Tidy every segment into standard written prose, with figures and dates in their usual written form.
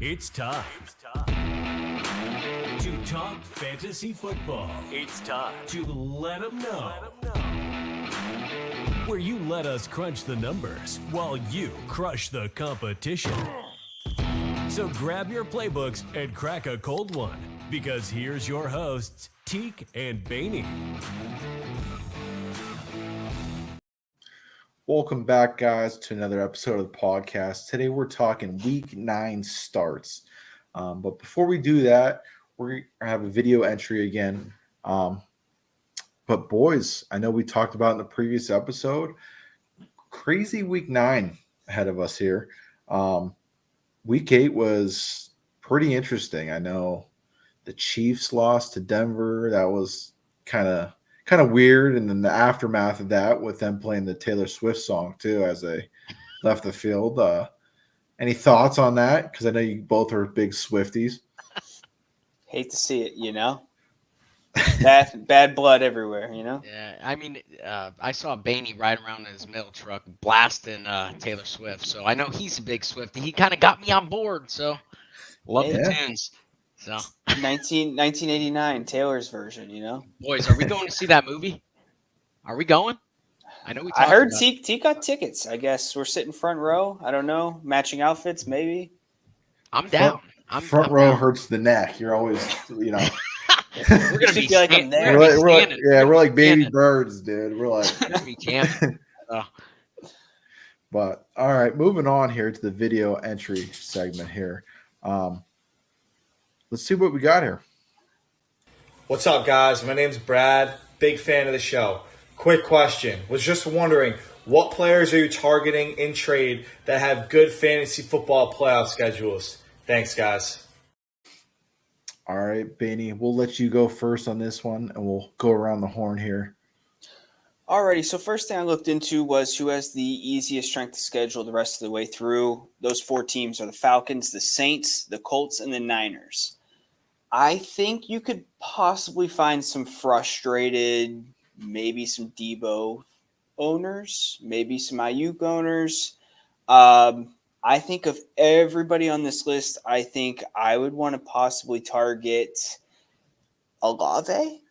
It's time to talk fantasy football. It's time to let them know. Where you let us crunch the numbers while you crush the competition. So grab your playbooks and crack a cold one, because here's your hosts, Teak and Baney. Welcome back, guys, to another episode of the podcast. Today we're talking Week 9 starts. But before we do that, we're going to have a video entry again. But boys, I know we talked about in the previous episode, crazy Week 9 ahead of us here. Week 8 was pretty interesting. I know the Chiefs lost to Denver. That was kind of weird, and then the aftermath of that with them playing the Taylor Swift song too as they left the field. Any thoughts on that? Because I know you both are big Swifties. Hate to see it, you know. Bad blood everywhere, you know. Yeah, I mean, I saw Baney ride around in his mail truck blasting Taylor Swift, so I know he's a big Swiftie. He kind of got me on board, so love the tunes. So 1989 Taylor's version, you know. Boys, are we going to see that movie? Are we going? I know we. I heard T got tickets. I guess we're sitting front row. I don't know, matching outfits maybe. I'm down. Front row hurts the neck. You're always, you know. We're gonna be like I'm there. We're like baby birds, dude. We're like. We can. But all right, moving on here to the video entry segment here. Let's see what we got here. What's up, guys? My name's Brad. Big fan of the show. Quick question. Was just wondering, what players are you targeting in trade that have good fantasy football playoff schedules? Thanks, guys. All right, Baney, we'll let you go first on this one, and we'll go around the horn here. Alrighty, so first thing I looked into was who has the easiest strength of schedule the rest of the way through. Those four teams are the Falcons, the Saints, the Colts, and the Niners. I think you could possibly find some frustrated, maybe some Debo owners, maybe some Ayuk owners. I think of everybody on this list, I think I would want to possibly target Olave.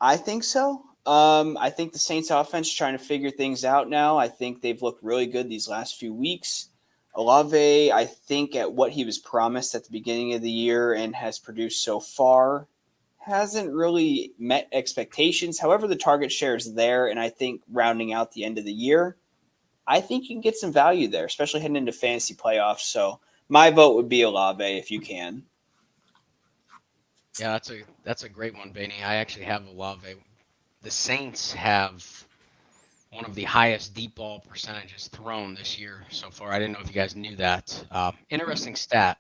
I think so. I think the Saints offense is trying to figure things out now. I think they've looked really good these last few weeks. Olave, I think at what he was promised at the beginning of the year and has produced so far, hasn't really met expectations. However, the target share is there, and I think rounding out the end of the year, I think you can get some value there, especially heading into fantasy playoffs. So my vote would be Olave if you can. Yeah, that's a great one, Baney. I actually have Olave. The Saints have one of the highest deep ball percentages thrown this year so far. I didn't know if you guys knew that. Interesting stat.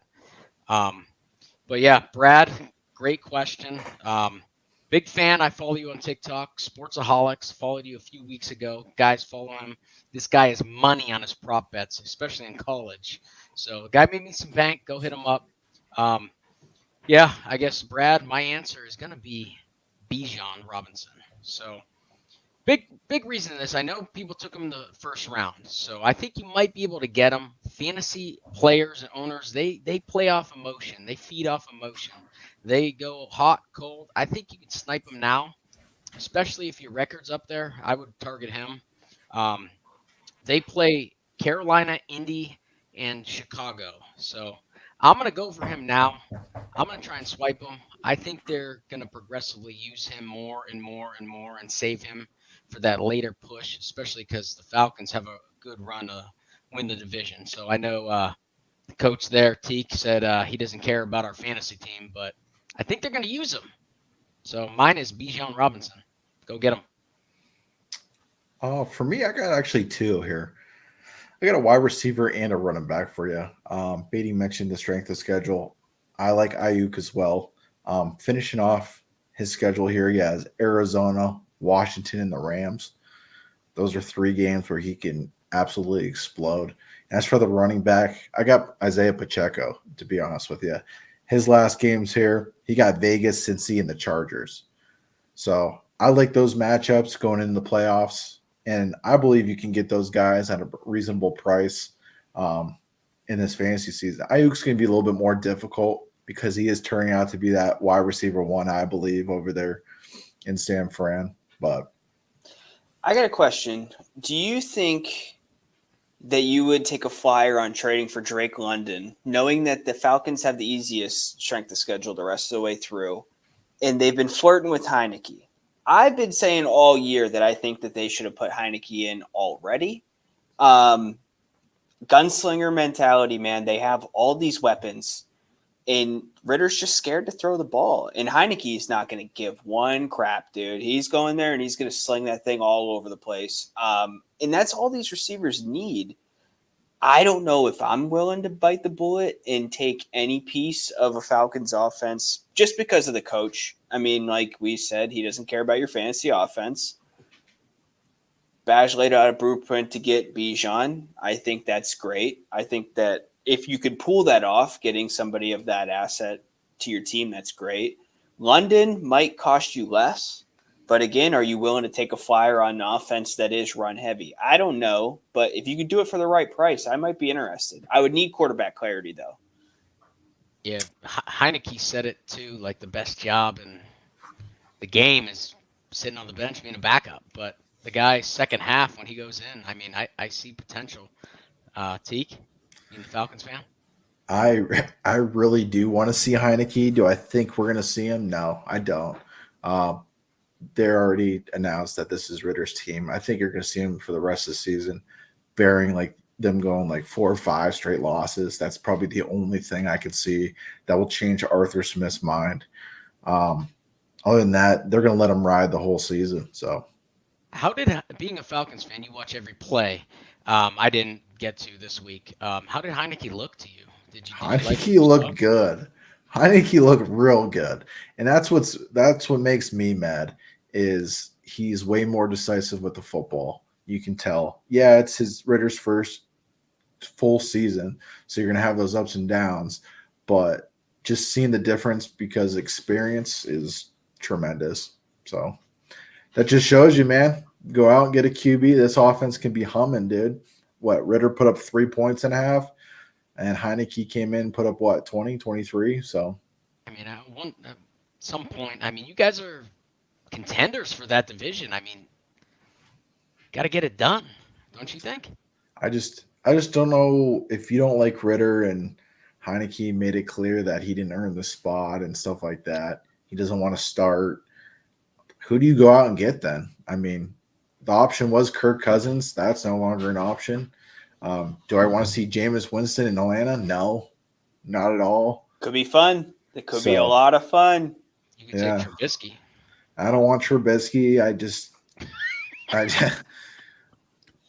But yeah, Brad, great question. Big fan. I follow you on TikTok, Sportsaholics. Followed you a few weeks ago. Guys, follow him. This guy has money on his prop bets, especially in college. So the guy made me some bank. Go hit him up. Yeah, I guess, Brad, my answer is going to be Bijan Robinson. So big reason in this. I know people took him the first round, so I think you might be able to get him. Fantasy players and owners, they play off emotion. They feed off emotion. They go hot, cold. I think you can snipe him now, especially if your record's up there. I would target him. They play Carolina, Indy, and Chicago. So I'm going to go for him now. I'm going to try and swipe him. I think they're going to progressively use him more and more and more and save him for that later push, especially because the Falcons have a good run to win the division. So I know the coach there, Teak, said he doesn't care about our fantasy team, but I think they're going to use him. So mine is Bijan Robinson. Go get him. For me, I got actually two here. I got a wide receiver and a running back for you. Beatty mentioned the strength of schedule. I like Ayuk as well. Finishing off his schedule here, he has Arizona, Washington, and the Rams. Those are three games where he can absolutely explode. And as for the running back, I got Isaiah Pacheco, to be honest with you. His last games here, he got Vegas, Cincy, and the Chargers. So I like those matchups going into the playoffs, and I believe you can get those guys at a reasonable price. in this fantasy season. Ayuk's going to be a little bit more difficult because he is turning out to be that wide receiver one, I believe, over there in San Fran. But I got a question. Do you think that you would take a flyer on trading for Drake London, knowing that the Falcons have the easiest strength of schedule the rest of the way through, and they've been flirting with Heineke? I've been saying all year that I think that they should have put Heineke in already. Gunslinger mentality, man. They have all these weapons, and Ritter's just scared to throw the ball. And Heineke's not going to give one crap, dude. He's going there and he's going to sling that thing all over the place. And that's all these receivers need. I don't know if I'm willing to bite the bullet and take any piece of a Falcons offense just because of the coach. I mean, like we said, he doesn't care about your fantasy offense. Baj laid out a blueprint to get Bijan. I think that's great. I think that if you could pull that off, getting somebody of that asset to your team, that's great. London might cost you less, but again, are you willing to take a flyer on an offense that is run heavy? I don't know, but if you could do it for the right price, I might be interested. I would need quarterback clarity, though. Yeah, Heineke said it too. Like the best job in the game is sitting on the bench being a backup. But the guy second half when he goes in, I mean, I see potential. Teak, you the Falcons fan? I really do want to see Heineke. Do I think we're going to see him? No, I don't. They're already announced that this is Ritter's team. I think you're going to see him for the rest of the season, bearing like them going like 4 or 5 straight losses. That's probably the only thing I could see that will change Arthur Smith's mind. Other than that, they're going to let him ride the whole season. So, How did, being a Falcons fan, you watch every play? I didn't get to this week. How did Heineke look to you? Did you like what Heineke you saw? looked good. Heineke looked real good, and that's what makes me mad. Is he's way more decisive with the football. You can tell. Yeah, it's his Ritter's first full season, so you're gonna have those ups and downs. But just seeing the difference because experience is tremendous. So that just shows you, man. Go out and get a QB. This offense can be humming, dude. What, Ritter put up 3 points and a half, and Heineke came in and put up what, 20, 23? So I mean, at some point, I mean, you guys are contenders for that division. I mean, got to get it done, don't you think? I just don't know if you don't like Ritter, and Heineke made it clear that he didn't earn the spot and stuff like that. He doesn't want to start. Who do you go out and get then? I mean, the option was Kirk Cousins. That's no longer an option. Do I want to see Jameis Winston in Atlanta? No, not at all. Could be fun. It could be a So, lot of fun. You could yeah, take Trubisky. I don't want Trubisky. I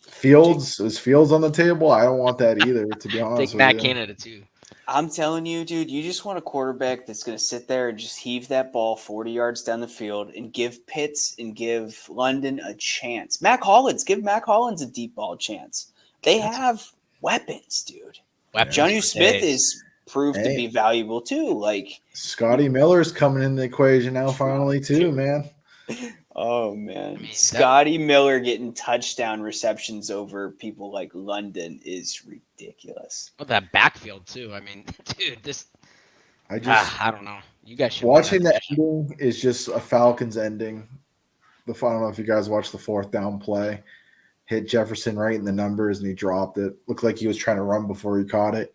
Fields is Fields on the table. I don't want that either, to be honest Take with Matt you. Canada too. I'm telling you, dude, you just want a quarterback that's going to sit there and just heave that ball 40 yards down the field and give Pitts and give London a chance. Give Mac Hollins a deep ball chance. They have weapons, dude. Weapons Johnny for Smith days. is proved to be valuable too. Like, Scotty Miller's coming in the equation now, finally, too, man. oh man, I mean, Scotty Miller getting touchdown receptions over people like London is ridiculous. Well, that backfield too. I mean, dude, this. I just I don't know. You guys should watching win the that division. ending is just a Falcons ending. I don't know if you guys watched the 4th down play. Hit Jefferson right in the numbers and he dropped it. Looked like he was trying to run before he caught it.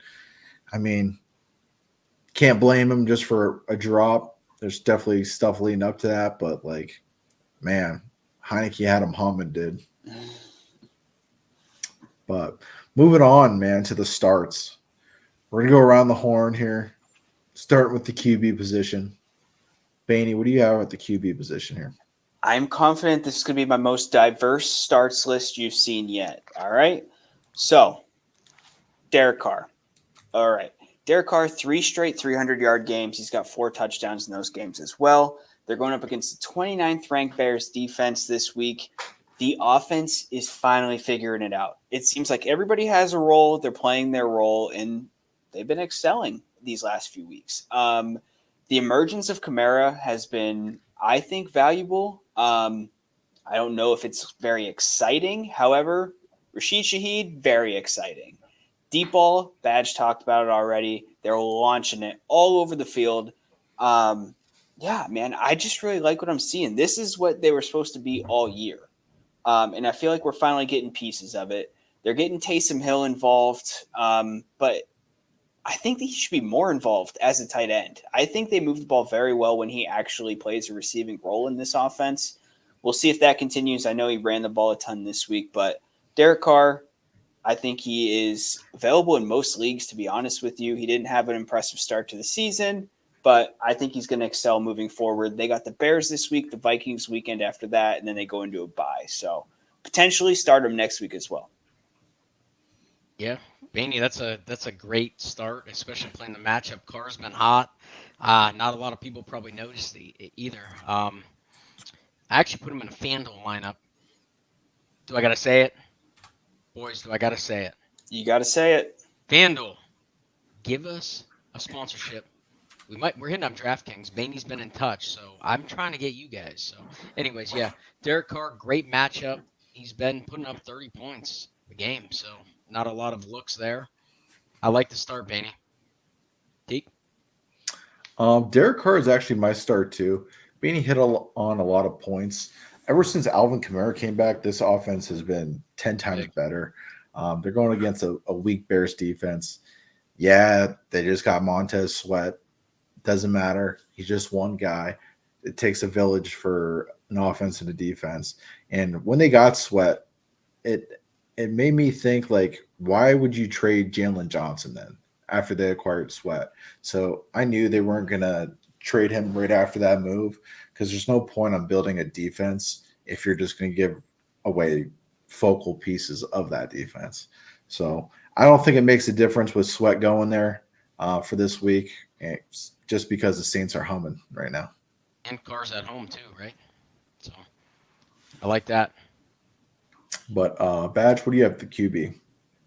I mean, can't blame him just for a drop. There's definitely stuff leading up to that, but like, man, Heineke had him humming, dude. But moving on, man, to the starts. We're gonna go around the horn here. Start with the QB position. Baney, what do you have at the QB position here? I'm confident this is going to be my most diverse starts list you've seen yet. All right. So, Derek Carr. All right. Derek Carr, 3 straight 300-yard games. He's got 4 touchdowns in those games as well. They're going up against the 29th ranked Bears defense this week. The offense is finally figuring it out. It seems like everybody has a role. They're playing their role, and they've been excelling these last few weeks. The emergence of Kamara has been, I think, valuable. I don't know if it's very exciting. However, Rashid Shaheed, very exciting. Deep ball, Badge talked about it already. They're launching it all over the field. Yeah, man, I just really like what I'm seeing. This is what they were supposed to be all year. And I feel like we're finally getting pieces of it. They're getting Taysom Hill involved, but I think that he should be more involved as a tight end. I think they move the ball very well when he actually plays a receiving role in this offense. We'll see if that continues. I know he ran the ball a ton this week, but Derek Carr, I think he is available in most leagues, to be honest with you. He didn't have an impressive start to the season, but I think he's going to excel moving forward. They got the Bears this week, the Vikings weekend after that, and then they go into a bye. So potentially start him next week as well. Yeah, Baney, that's a great start, especially playing the matchup. Carr's been hot. Not a lot of people probably noticed either. I actually put him in a FanDuel lineup. Do I got to say it? Boys, do I got to say it? You got to say it. FanDuel, give us a sponsorship. We're hitting up DraftKings. Baney's been in touch, so I'm trying to get you guys. So, anyways, yeah, Derek Carr, great matchup. He's been putting up 30 points a game, so not a lot of looks there. I like the start, Baney. Deke? Derek Carr is actually my start too. Beanie hit on a lot of points. Ever since Alvin Kamara came back, this offense has been 10 times better. They're going against a weak Bears defense. Yeah, they just got Montez Sweat. Doesn't matter. He's just one guy. It takes a village for an offense and a defense. And when they got Sweat, it made me think, like, why would you trade Jalen Johnson then after they acquired Sweat? So I knew they weren't going to trade him right after that move because there's no point on building a defense if you're just going to give away focal pieces of that defense. So I don't think it makes a difference with Sweat going there for this week. It's just because the Saints are humming right now. And Carr's at home too, right? So I like that. But Badge, what do you have for QB?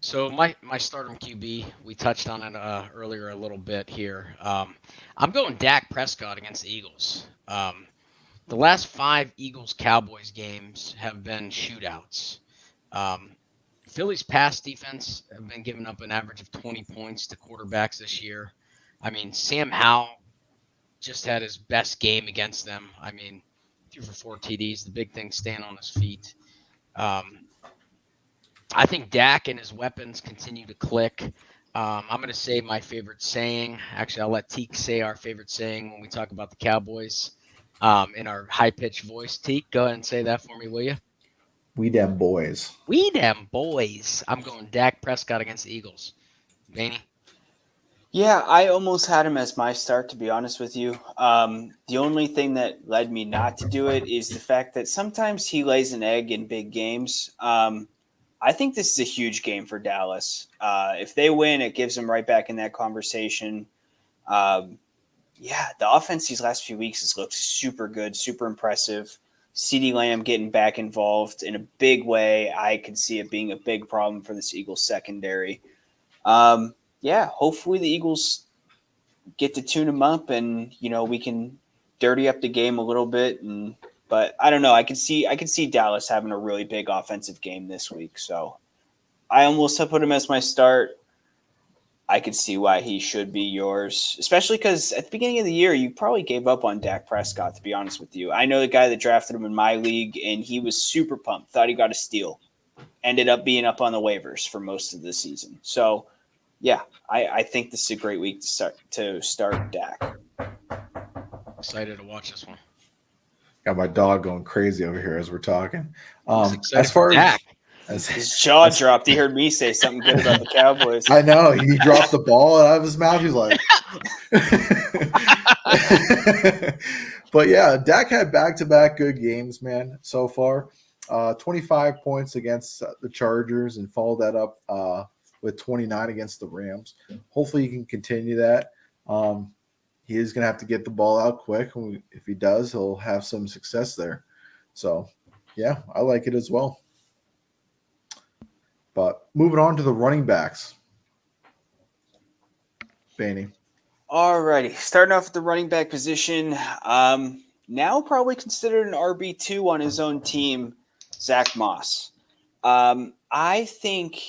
So my stardom QB, we touched on it earlier a little bit here. I'm going Dak Prescott against the Eagles. The last 5 Eagles-Cowboys games have been shootouts. Philly's pass defense have been giving up an average of 20 points to quarterbacks this year. I mean, Sam Howell just had his best game against them. I mean, threw for 4 TDs. The big thing, staying on his feet. I think Dak and his weapons continue to click. I'm going to say my favorite saying. Actually, I'll let Teek say our favorite saying when we talk about the Cowboys in our high-pitched voice. Teek, go ahead and say that for me, will you? We them boys. We them boys. I'm going Dak Prescott against the Eagles. Vaney? Yeah, I almost had him as my start, to be honest with you. The only thing that led me not to do it is the fact that sometimes he lays an egg in big games. I think this is a huge game for Dallas. If they win, it gives them right back in that conversation. The offense these last few weeks has looked super good, super impressive. CeeDee Lamb getting back involved in a big way. I could see it being a big problem for this Eagles secondary. Hopefully the Eagles get to tune them up and, we can dirty up the game a little bit. But I don't know. I can see Dallas having a really big offensive game this week. So I almost put him as my start. I could see why he should be yours, especially because at the beginning of the year, you probably gave up on Dak Prescott, to be honest with you. I know the guy that drafted him in my league, and he was super pumped, thought he got a steal, ended up being up on the waivers for most of the season. So, yeah, I think this is a great week to start Dak. Excited to watch this one. Got my dog going crazy over here as we're talking. As far as his jaw dropped, he heard me say something good about the Cowboys. I know, he dropped the ball out of his mouth. He's like, but yeah, Dak had back-to-back good games, man, so far. 25 points against the Chargers and followed that up with 29 against the Rams. Hopefully he can continue that. He is going to have to get the ball out quick. If he does, he'll have some success there. So, yeah, I like it as well. But moving on to the running backs. Baney. All righty. Starting off with the running back position. Now probably considered an RB2 on his own team, Zach Moss. I think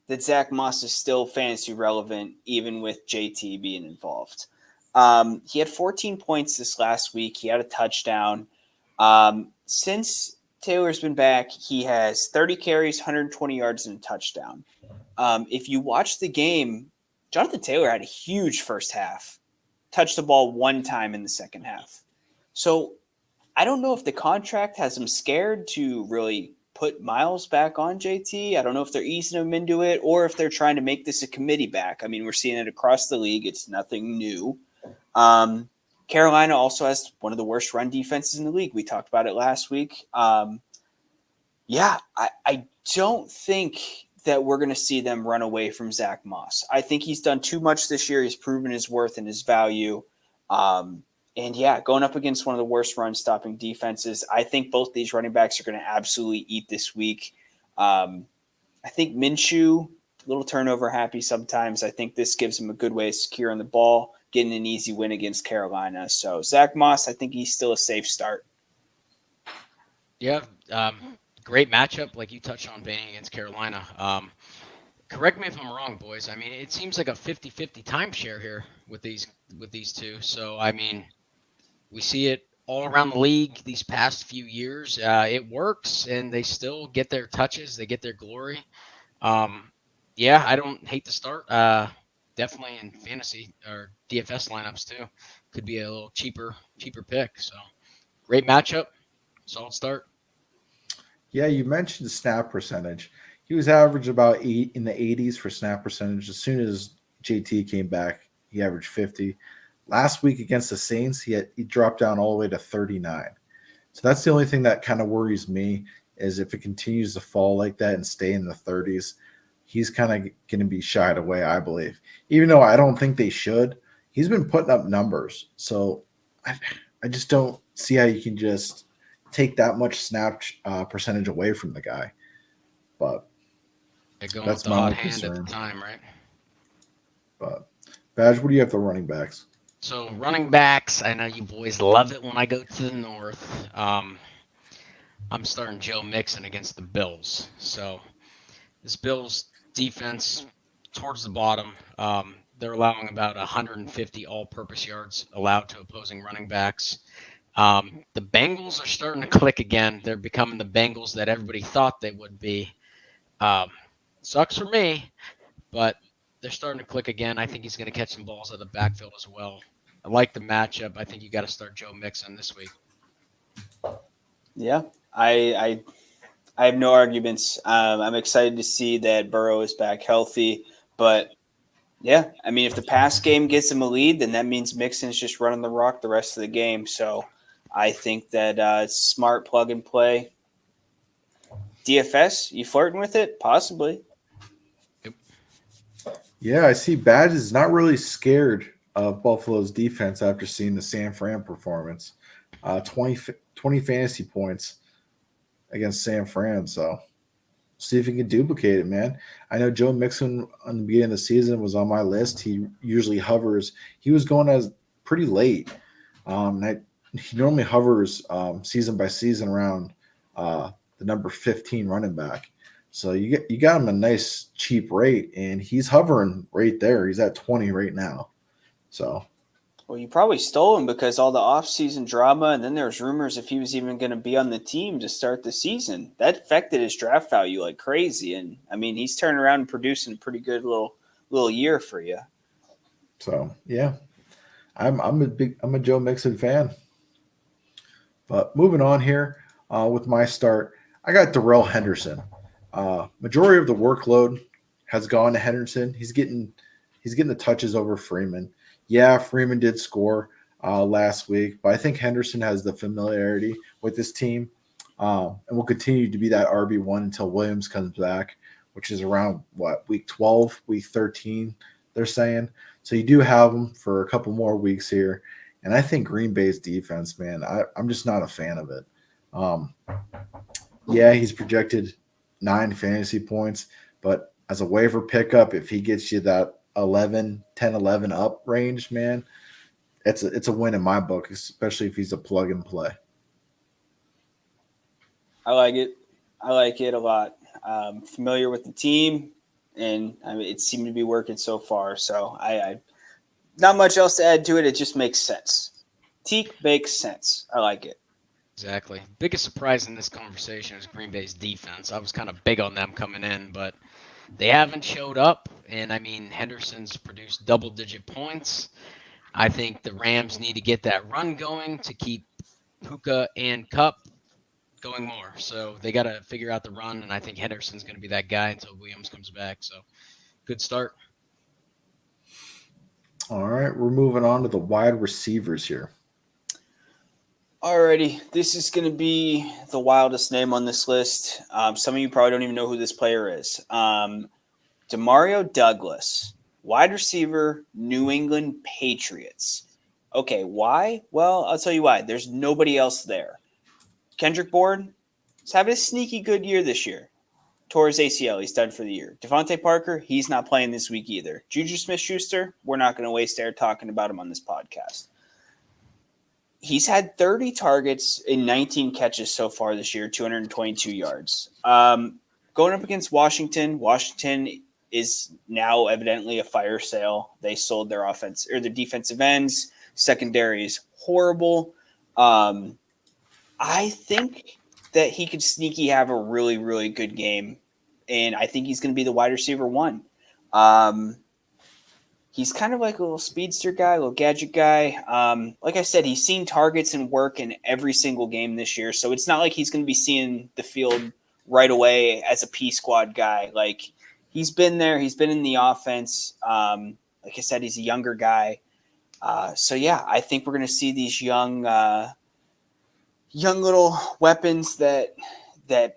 that Zach Moss is still fantasy relevant, even with JT being involved. He had 14 points this last week. He had a touchdown. Since Taylor's been back, he has 30 carries, 120 yards, and a touchdown. If you watch the game, Jonathan Taylor had a huge first half, touched the ball one time in the second half. So I don't know if the contract has him scared to really put Miles back on JT. I don't know if they're easing him into it or if they're trying to make this a committee back. I mean, we're seeing it across the league. It's nothing new. Carolina also has one of the worst run defenses in the league. We talked about it last week. I don't think that we're going to see them run away from Zach Moss. I think he's done too much this year. He's proven his worth and his value. Going up against one of the worst run-stopping defenses, I think both these running backs are going to absolutely eat this week. I think Minshew, a little turnover happy sometimes. I think this gives him a good way of securing the ball, getting an easy win against Carolina. So Zach Moss, I think he's still a safe start. Yeah, great matchup, like you touched on, Benny, against Carolina. Correct me if I'm wrong, boys. I mean, it seems like a 50-50 timeshare here with these two. So, I mean, we see it all around the league these past few years. It works, and they still get their touches. They get their glory. I don't hate the start. Definitely in fantasy or DFS lineups too. Could be a little cheaper pick. So, great matchup. Solid start. Yeah, you mentioned the snap percentage. He was average about 8 in the 80s for snap percentage. As soon as JT came back, he averaged 50. Last week against the Saints, he dropped down all the way to 39. So that's the only thing that kind of worries me is if it continues to fall like that and stay in the 30s, he's kind of going to be shied away, I believe. Even though I don't think they should, he's been putting up numbers. So I just don't see how you can just take that much snap percentage away from the guy. But that's the hot hand at the time, right? But Badge, what do you have for running backs? So running backs, I know you boys love it when I go to the north. I'm starting Joe Mixon against the Bills. So this Bills defense towards the bottom, they're allowing about 150 all-purpose yards allowed to opposing running backs. The Bengals are starting to click again. They're becoming the Bengals that everybody thought they would be. Sucks for me, but they're starting to click again. I think he's going to catch some balls out of the backfield as well. I like the matchup. I think you got to start Joe Mixon this week. Yeah, I have no arguments. I'm excited to see that Burrow is back healthy, but yeah, I mean, if the pass game gets him a lead, then that means Mixon's just running the rock the rest of the game. So I think that it's smart plug and play. DFS, you flirting with it? Possibly. Yeah, I see Badge is not really scared of Buffalo's defense after seeing the San Fran performance. 20 fantasy points against San Fran. So see if he can duplicate it, man. I know Joe Mixon on the beginning of the season was on my list. He usually hovers. He was going as pretty late. He normally hovers season by season around the number 15 running back. So you got him a nice cheap rate, and he's hovering right there. He's at 20 right now. So, well, you probably stole him because all the offseason drama, and then there's rumors if he was even going to be on the team to start the season. That affected his draft value like crazy. And I mean, he's turning around and producing a pretty good little year for you. So yeah, I'm a Joe Mixon fan. But moving on here with my start, I got Darrell Henderson. Majority of the workload has gone to Henderson. He's getting the touches over Freeman. Yeah, Freeman did score last week, but I think Henderson has the familiarity with this team and will continue to be that RB1 until Williams comes back, which is around, week 12, week 13, they're saying. So you do have him for a couple more weeks here. And I think Green Bay's defense, man, I'm just not a fan of it. Yeah, he's projected 9 fantasy points, but as a waiver pickup, if he gets you that 10, 11 up range, man, it's a win in my book, especially if he's a plug and play. I like it. I like it a lot. Familiar with the team, and I mean, it seemed to be working so far. So I not much else to add to it. It just makes sense. Teak makes sense. I like it. Exactly. Biggest surprise in this conversation is Green Bay's defense. I was kind of big on them coming in, but they haven't showed up. And I mean, Henderson's produced double-digit points. I think the Rams need to get that run going to keep Puka and Cup going more. So they got to figure out the run, and I think Henderson's going to be that guy until Williams comes back. So good start. All right, we're moving on to the wide receivers here. Alrighty, this is going to be the wildest name on this list. Some of you probably don't even know who this player is. Demario Douglas, wide receiver, New England Patriots. Okay, why? Well, I'll tell you why. There's nobody else there. Kendrick Bourne is having a sneaky good year this year. Tore his ACL. He's done for the year. Devontae Parker, he's not playing this week either. Juju Smith-Schuster, we're not going to waste air talking about him on this podcast. He's had 30 targets in 19 catches so far this year, 222 yards. Going up against Washington is now evidently a fire sale. They sold their offense or their defensive ends. Secondary is horrible. I think that he could sneaky have a really, really good game. And I think he's going to be the wide receiver one. He's kind of like a little speedster guy, a little gadget guy. Like I said, he's seen targets and work in every single game this year. So it's not like he's going to be seeing the field right away as a P squad guy. Like he's been there. He's been in the offense. Like I said, he's a younger guy. So yeah, I think we're going to see these young little weapons that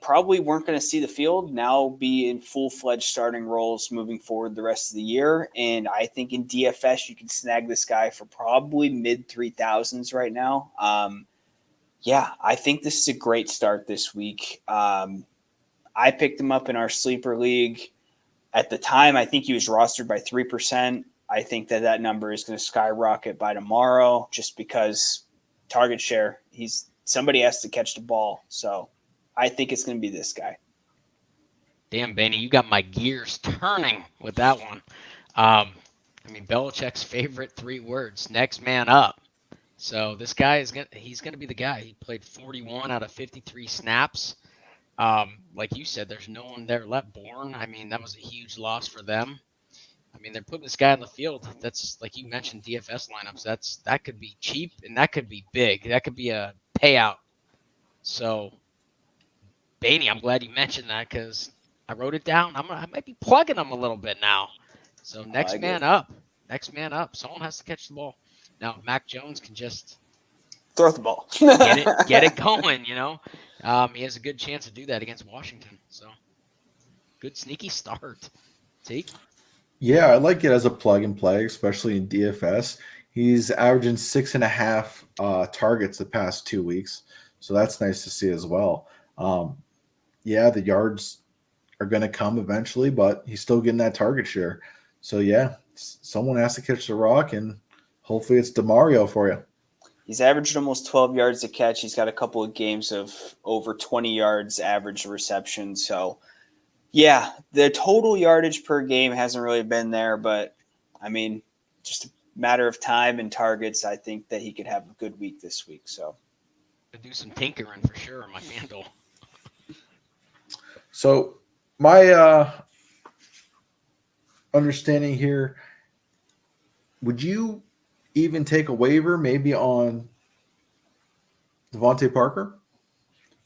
probably weren't going to see the field now be in full-fledged starting roles moving forward the rest of the year. And I think in DFS, you can snag this guy for probably mid-3000s right now. Yeah, I think this is a great start this week. I picked him up in our sleeper league. At the time, I think he was rostered by 3%. I think that number is going to skyrocket by tomorrow just because target share, somebody has to catch the ball. So I think it's going to be this guy. Damn, Benny, you got my gears turning with that one. I mean, Belichick's favorite 3 words, next man up. So this guy he's going to be the guy. He played 41 out of 53 snaps. Like you said, there's no one there left. Bourne, I mean, that was a huge loss for them. I mean, they're putting this guy on the field. That's, like you mentioned, DFS lineups. That could be cheap and that could be big. That could be a payout. So, Bainey, I'm glad you mentioned that because I wrote it down. I might be plugging him a little bit now. So next man up. Someone has to catch the ball. Now, Mac Jones can just throw the ball. get it going, you know. He has a good chance to do that against Washington. So good sneaky start. Take. Yeah, I like it as a plug and play, especially in DFS. He's averaging 6.5 targets the past 2 weeks, so that's nice to see as well. Yeah, the yards are going to come eventually, but he's still getting that target share. So yeah, someone has to catch the rock, and hopefully it's Demario for you. He's averaged almost 12 yards a catch. He's got a couple of games of over 20 yards average reception. So yeah, the total yardage per game hasn't really been there, but I mean, just a matter of time and targets. I think that he could have a good week this week. So do some tinkering for sure on my FanDuel. So my understanding here, would you even take a waiver maybe on Devontae Parker?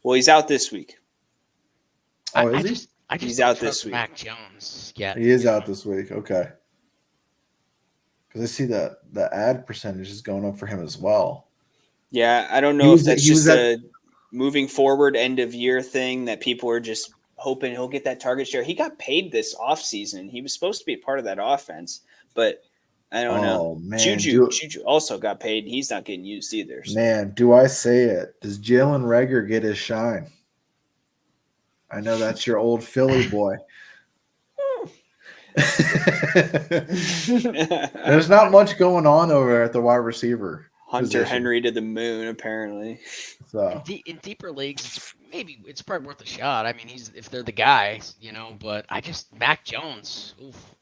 Well, he's out this week. Oh, is he? He's out this week. Mac Jones. Yeah, He is out this week. Okay. Because I see that the ad percentage is going up for him as well. Yeah, I don't know if that's just a moving forward end of year thing that people are just hoping he'll get that target share. He got paid this offseason. He was supposed to be a part of that offense, but I don't know. Man, Juju also got paid. He's not getting used either. So. Man, do I say it? Does Jalen Reagor get his shine? I know that's your old Philly boy. There's not much going on over at the wide receiver. Hunter position. Henry to the moon, apparently. So In deeper leagues, it's probably worth a shot. I mean, if they're the guy, But Mac Jones, oof,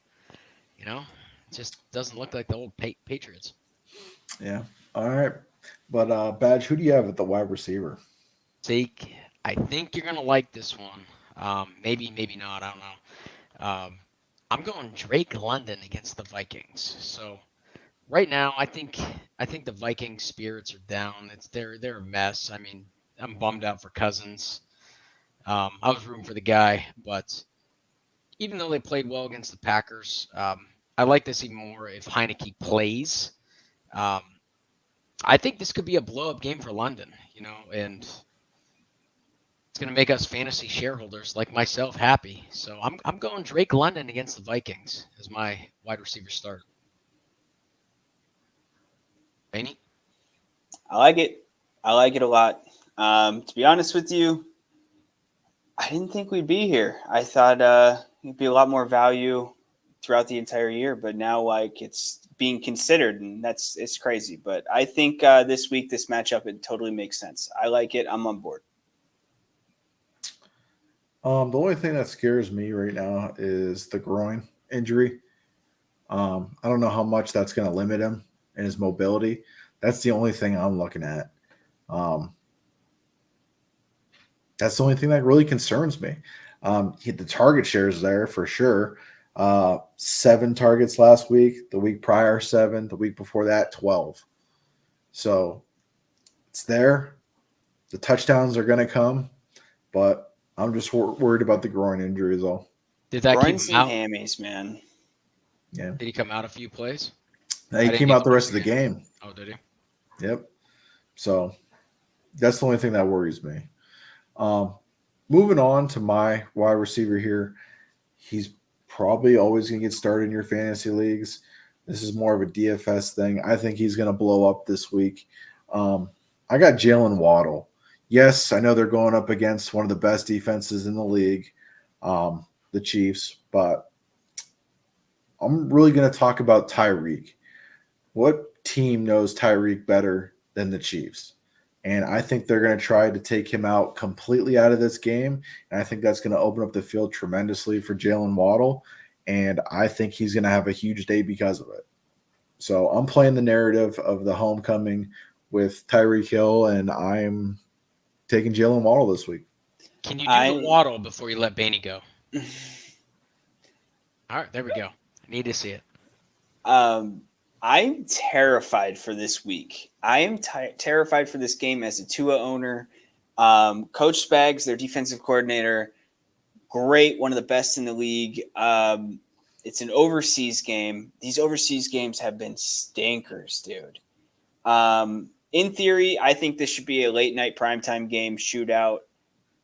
just doesn't look like the old Patriots. yeah, all right. But Badge, who do you have at the wide receiver? Zeke, I think you're gonna like this one. Maybe not. I don't know. I'm going Drake London against the Vikings. So right now, I think the Vikings spirits are down. They're a mess. I mean, I'm bummed out for Cousins. I was rooting for the guy, but even though they played well against the Packers, I like this even more if Heineke plays. I think this could be a blow-up game for London, and it's going to make us fantasy shareholders like myself happy. So I'm going Drake London against the Vikings as my wide receiver start. Benny? I like it. I like it a lot. To be honest with you, I didn't think we'd be here. I thought it'd be a lot more value throughout the entire year, but now it's being considered, and it's crazy. But I think this week, this matchup, it totally makes sense. I like it. I'm on board. The only thing that scares me right now is the groin injury. I don't know how much that's going to limit him in his mobility. That's the only thing I'm looking at. That's the only thing that really concerns me. The target share is there for sure. 7 targets last week. The week prior, 7. The week before that, 12. So it's there. The touchdowns are going to come, but I'm just worried about the groin injury is all. Did that Groins keep him out? and hammies, man. Yeah. Did he come out a few plays? He came out the rest of the game. Oh, did he? Yep. So that's the only thing that worries me. Moving on to my wide receiver here. He's probably always going to get started in your fantasy leagues. This is more of a DFS thing. I think he's going to blow up this week. I got Jalen Waddle. Yes, I know they're going up against one of the best defenses in the league, the Chiefs, but I'm really going to talk about Tyreek. What team knows Tyreek better than the Chiefs? And I think they're going to try to take him out completely out of this game. And I think that's going to open up the field tremendously for Jalen Waddle. And I think he's going to have a huge day because of it. So I'm playing the narrative of the homecoming with Tyreek Hill, and I'm taking Jalen Waddle this week. Can you do the Waddle before you let Baney go? All right, there we go. I need to see it. I'm terrified for this week. I am terrified for this game as a Tua owner. Coach Spags, their defensive coordinator, great, one of the best in the league. It's an overseas game. These overseas games have been stinkers, dude. In theory, I think this should be a late night primetime game shootout.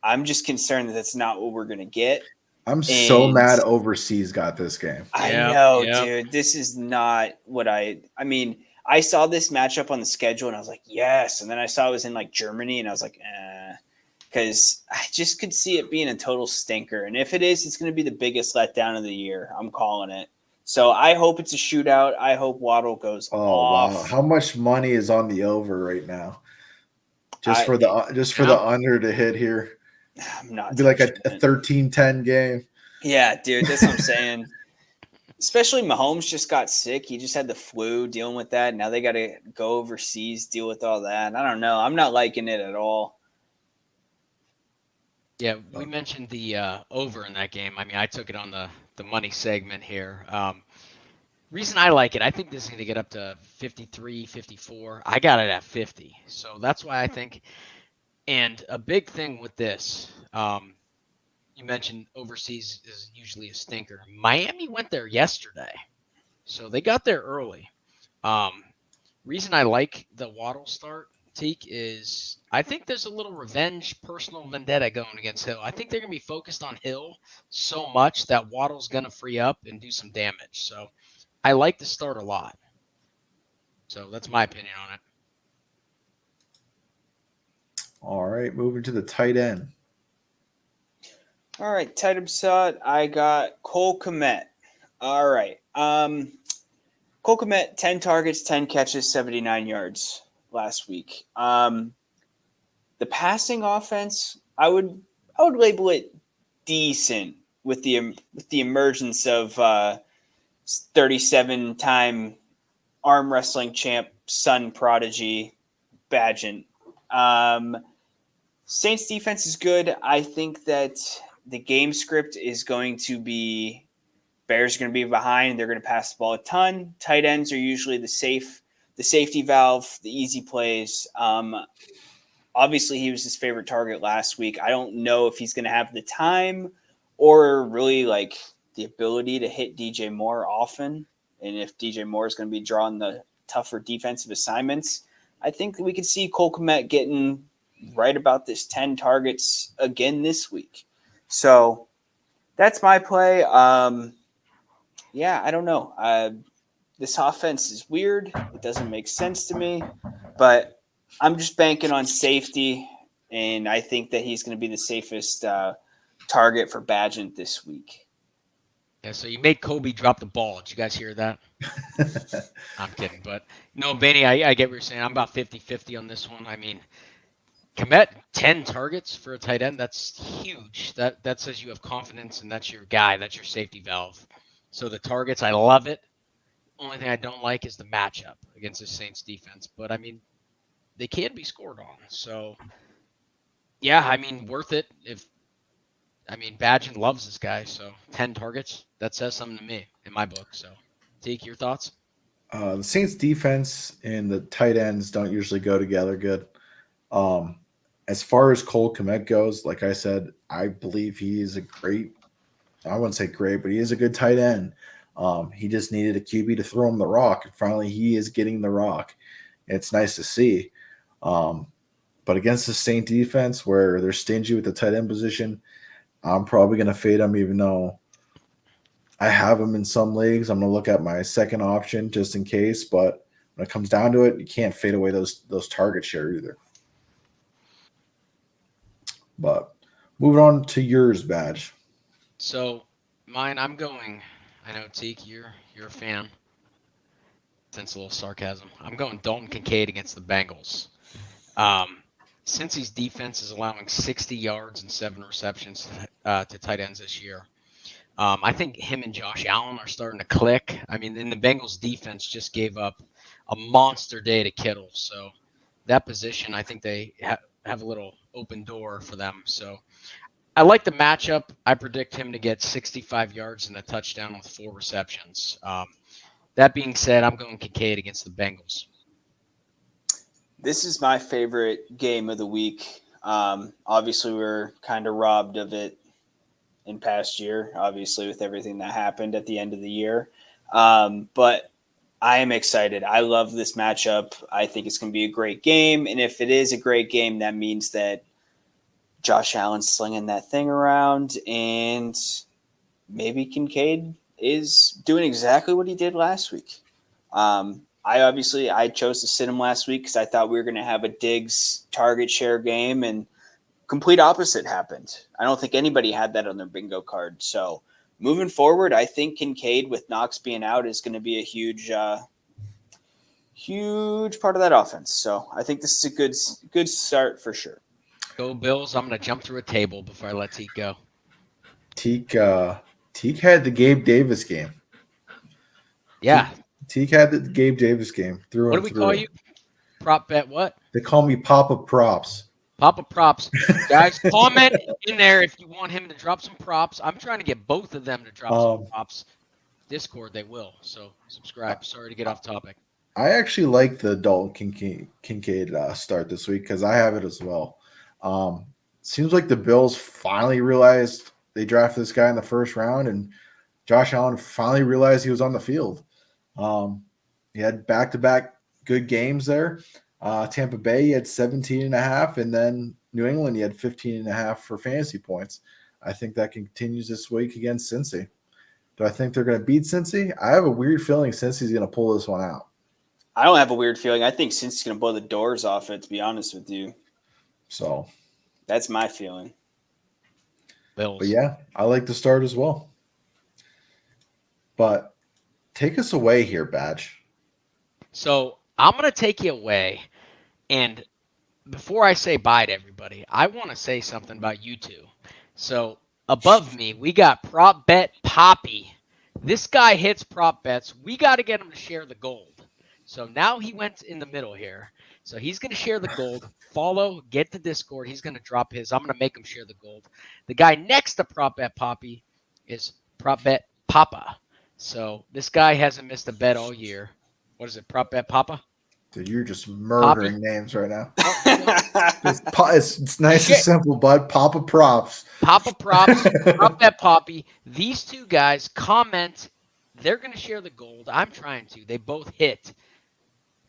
I'm just concerned that that's not what we're going to get. I'm so mad overseas got this game. I know, dude. This is not what I mean, I saw this matchup on the schedule and I was like, yes. And then I saw it was in Germany and I was like, because I just could see it being a total stinker. And if it is, it's going to be the biggest letdown of the year. I'm calling it. So I hope it's a shootout. I hope Waddle goes off. Wow. How much money is on the over right now? Just for the under to hit here. I'm not. It'd be like a 13-10 game. Yeah, dude, that's what I'm saying. Especially Mahomes just got sick. He just had the flu, dealing with that. Now they got to go overseas, deal with all that. I don't know. I'm not liking it at all. Yeah, we mentioned the over in that game. I mean, I took it on the money segment here. Reason I like it, I think this is going to get up to 53, 54. I got it at 50. So that's why I think. And a big thing with this, you mentioned overseas is usually a stinker. Miami went there yesterday. So they got there early. Reason I like the Waddle start, Teak, is I think there's a little revenge, personal vendetta going against Hill. I think they're going to be focused on Hill so much that Waddle's going to free up and do some damage. So I like the start a lot. So that's my opinion on it. All right, moving to the tight end. All right, tight end side, I got Cole Kmet. All right. Cole Kmet, 10 targets, 10 catches, 79 yards. last week. The passing offense, I would label it decent with the emergence of 37-time arm wrestling champ, son prodigy, Badgett. Saints defense is good. I think that the game script is going to be Bears are going to be behind. They're going to pass the ball a ton. Tight ends are usually the safety valve, the easy plays. Obviously, he was his favorite target last week. I don't know if he's going to have the time or really like the ability to hit DJ Moore often. And if DJ Moore is going to be drawing the tougher defensive assignments, I think that we could see Cole Kmet getting right about this 10 targets again this week. So that's my play. Yeah, I don't know. This offense is weird. It doesn't make sense to me, but I'm just banking on safety, and I think that he's going to be the safest target for Badgett this week. Yeah, so you made Kobe drop the ball. Did you guys hear that? I'm kidding, but no, Benny, I get what you're saying. I'm about 50-50 on this one. I mean, Kmet, 10 targets for a tight end, that's huge. That says you have confidence, and that's your guy. That's your safety valve. So the targets, I love it. Only thing I don't like is the matchup against the Saints defense. But, I mean, they can be scored on. So, yeah, I mean, worth it. Badgett loves this guy. So 10 targets, that says something to me in my book. So, Teak, your thoughts? The Saints defense and the tight ends don't usually go together good. As far as Cole Kmet goes, like I said, I believe he is I wouldn't say great, but he is a good tight end. He just needed a QB to throw him the rock, and finally he is getting the rock. It's nice to see. But against the Saint defense, where they're stingy with the tight end position, I'm probably going to fade him, even though I have him in some leagues. I'm going to look at my second option just in case. But when it comes down to it, you can't fade away those target share either. But moving on to yours, Badge. So mine, I'm going. I know, Teak, you're a fan. Sense a little sarcasm. I'm going Dalton Kincaid against the Bengals. Cincy's defense is allowing 60 yards and 7 receptions to tight ends this year. I think him and Josh Allen are starting to click. I mean, and the Bengals defense just gave up a monster day to Kittle. So that position, I think they have a little open door for them. So I like the matchup. I predict him to get 65 yards and a touchdown with 4 receptions. That being said, I'm going Kincaid against the Bengals. This is my favorite game of the week. Obviously, we're kind of robbed of it in past year, obviously, with everything that happened at the end of the year. But I am excited. I love this matchup. I think it's going to be a great game. And if it is a great game, that means that Josh Allen's slinging that thing around, and maybe Kincaid is doing exactly what he did last week. I chose to sit him last week because I thought we were going to have a Diggs target share game, and complete opposite happened. I don't think anybody had that on their bingo card. So moving forward, I think Kincaid with Knox being out is going to be a huge part of that offense. So I think this is a good start for sure. Go Bills. I'm going to jump through a table before I let Teak go. Teak had the Gabe Davis game. Yeah. Teak had the Gabe Davis game. What do we call you? Prop bet what? They call me Papa Props. Papa Props. Guys, comment in there if you want him to drop some props. I'm trying to get both of them to drop some props. Discord, they will. So subscribe. Sorry to get off topic. I actually like the Dalton Kincaid start this week because I have it as well. Seems like the Bills finally realized they drafted this guy in the first round, and Josh Allen finally realized he was on the field. He had back-to-back good games there. Tampa Bay, he had 17.5, and then New England, he had 15.5 for fantasy points. I think that continues this week against Cincy. Do I think they're going to beat Cincy? I have a weird feeling Cincy's going to pull this one out. I don't have a weird feeling. I think Cincy's going to blow the doors off it, to be honest with you. So that's my feeling. Bills. But yeah, I like the start as well. But take us away here, Badge. So I'm going to take you away. And before I say bye to everybody, I want to say something about you two. So above me, we got Prop Bet Poppy. This guy hits prop bets. We got to get him to share the gold. So now he went in the middle here. So he's going to share the gold. Follow, get the Discord. He's going to drop his. I'm going to make him share the gold. The guy next to Prop Bet Poppy is Prop Bet Papa. So this guy hasn't missed a bet all year. What is it, Prop Bet Papa? Dude, you're just murdering Poppy? names right now. It's nice and simple, bud. Papa Props. Papa Props, Prop Bet Poppy. These two guys comment. They're going to share the gold. I'm trying to. They both hit.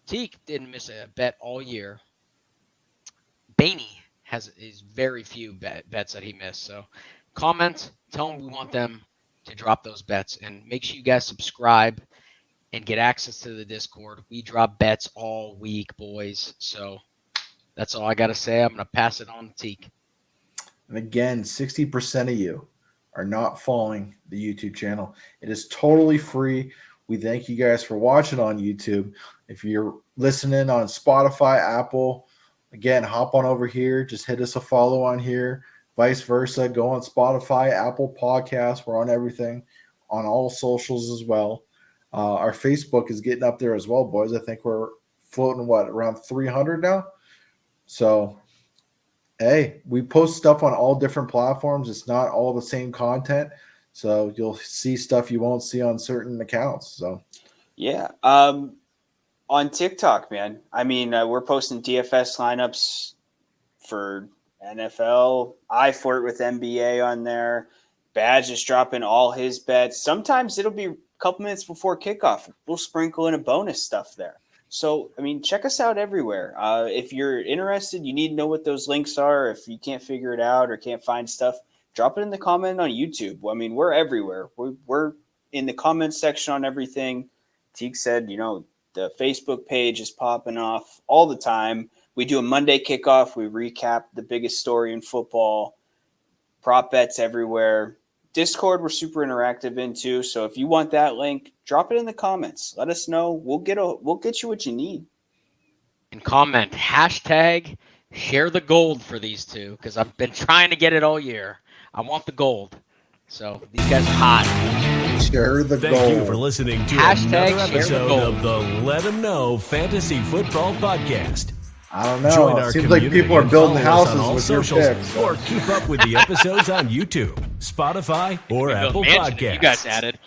Teak didn't miss a bet all year. Baney has very few bets that he missed. So comment, tell them we want them to drop those bets. And make sure you guys subscribe and get access to the Discord. We drop bets all week, boys. So that's all I got to say. I'm going to pass it on to Teak. And again, 60% of you are not following the YouTube channel. It is totally free. We thank you guys for watching on YouTube. If you're listening on Spotify, Apple, again, hop on over here. Just hit us a follow on here. Vice versa. Go on Spotify, Apple Podcasts. We're on everything, on all socials as well. Our Facebook is getting up there as well, boys. I think we're floating, around 300 now? So, hey, we post stuff on all different platforms. It's not all the same content. So you'll see stuff you won't see on certain accounts. So, yeah. On TikTok, man. I mean, we're posting DFS lineups for NFL. I flirt with NBA on there. Badge is dropping all his bets. Sometimes it'll be couple minutes before kickoff, we'll sprinkle in a bonus stuff there. So, I mean, check us out everywhere. If you're interested, you need to know what those links are. If you can't figure it out or can't find stuff, drop it in the comment on YouTube. I mean, we're everywhere. We're in the comment section on everything. Teak said, the Facebook page is popping off all the time. We do a Monday kickoff. We recap the biggest story in football. Prop bets everywhere. Discord, we're super interactive into. So if you want that link, drop it in the comments. Let us know. We'll get you what you need. And comment hashtag share the gold for these two because I've been trying to get it all year. I want the gold. So these guys are hot. Share the gold. Thank you for listening to Hashtag another share the episode gold. of the Let 'Em Know Fantasy Football Podcast. I don't know. Join It our seems like community people are and building follow us houses on all with your socials, picks. or keep up with the episodes on YouTube, Spotify, or Apple Mansion that Podcasts. you guys added.